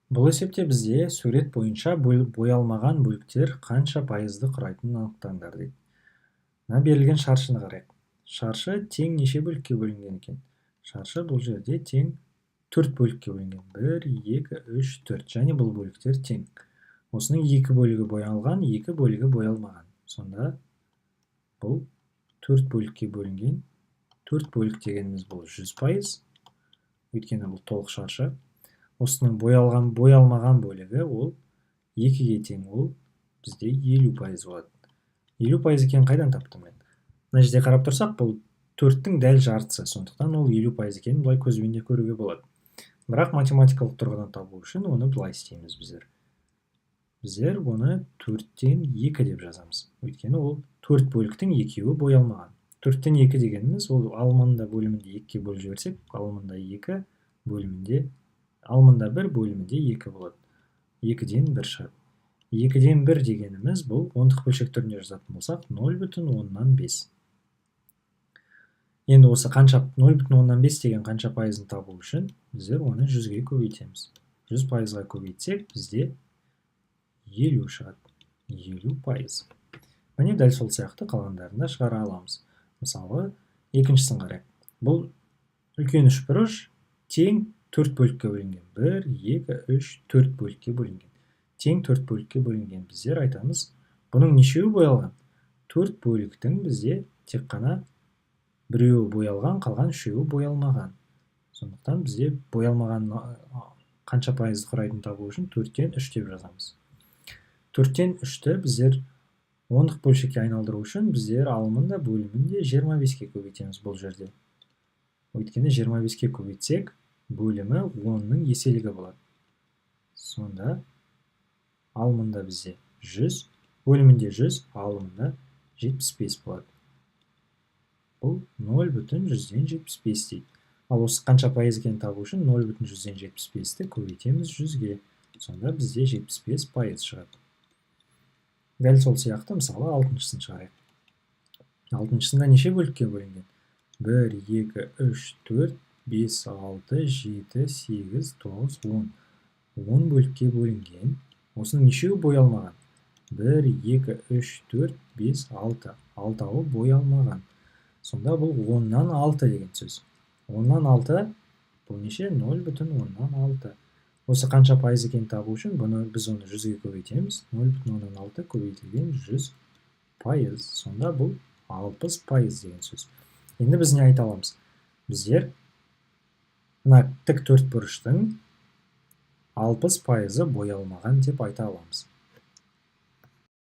Бұл есепте бізде сурет бойынша боялмаған бөліктер қанша пайызды құрайтынын анықтаңдар дейді. Мына берілген шаршыны қарайық. Шаршы тең неше бөлікке бөлінген екен? Шаршы бұл жерде тең 4 бөлікке бөлінген. 1, 2, 3, 4. Және бұл бөліктер тең. Осының 2 бөлігі боялған, 2 бөлігі боялмаған. Сонда бұл 4 бөлікке бөлінген. 4 бөлік дегеніміз бұл 100%. Өйткені бұл толық шаршы. Осының боялмаған бөлігі ол 2-ге тең, ол бізде 50% болады. 50% екенін қайдан таптым мен? Мына жерде қарап тұрсақ, бұл 4-тің дәл жартысы, сондықтан ол 50% екенін былай көзбен де көруге болады. Бірақ математикалық тұрғыдан табу үшін оны былай істейміз біздер. Біздер оны 4-тен 2 деп жазамыз. Өйткені ол 4 бөліктің 2-і боялмаған. 4-тен 2 дегеніміз ол алымында бөлімінде 2-ге бөліп жіберсек, алымында 2 бөлімінде алымында 1 бөлімінде 2 болады. 2-ден 1 шығады. 2-ден 1 дегеніміз бұл ондық бөлшек түрінде жазатын болсақ 0,5. Енді осы 0,5 деген қанша пайызын табу үшін біздер оны 100-ге көбейтеміз. 100%-ға көбейтсек бізде 50 шығады. 50%. Міне дәл сол сияқты қалғандарында шығара аламыз. Мысалы, екіншісін қарайық. Бұл үлкен үшбұрыш тең 4 бөлікке бөлінген. 1, 2, 3, 4 бөлікке бөлінген. Тең 4 бөлікке бөлінген. Біздер айтамыз, бұның нешеуі боялған? 4 бөліктің бізде тек қана біреуі боялған, қалған үшеуі боялмаған. Сондықтан бізде боялмаған қанша пайызды құрайтынын табу үшін 4-тен 3 деп жазамыз. 4-тен 3-ті біздер ондық бөлшекке айналдыру үшін біздер алымында бөлімінде 25-ке көбейтеміз бұл жерде. Өйткені 25-ке көбейтсек, бөлімі 10-ның еселігі болады. Сонда алымында бізде 100, бөлімінде 100, алымында 75 болады. Бұл 0,175 дейді. Ал осы қанша пайыз екенін табу үшін 0,175-ті көбейтеміз 100-ге. Сонда бізде 75% шығады. Дәл сол сияқты, мысалы, 6-шысын шығарайық. 6-шысында неше бөлікке бөлінген? 1, 2, 3, 4, 5, 6, 7, 8, 9, 10. 10 бөлікке бөлінген. Осының нешеуі боялмаған? 1, 2, 3, 4, 5, 6. 6-ы боялмаған. Сонда бұл 10-нан 6 деген сөз. 10-нан 6 бұл неше? 0,10-нан 6. Осы қанша пайыз екенін табу үшін біз оны 100-ге көбейтеміз. 0,10-нан 6 көбейтілген 100%. Сонда бұл 60% деген сөз. Енді біз не айта аламыз? Біздер мына тік төртбұрыштың 60%-ы боялмаған деп айта аламыз.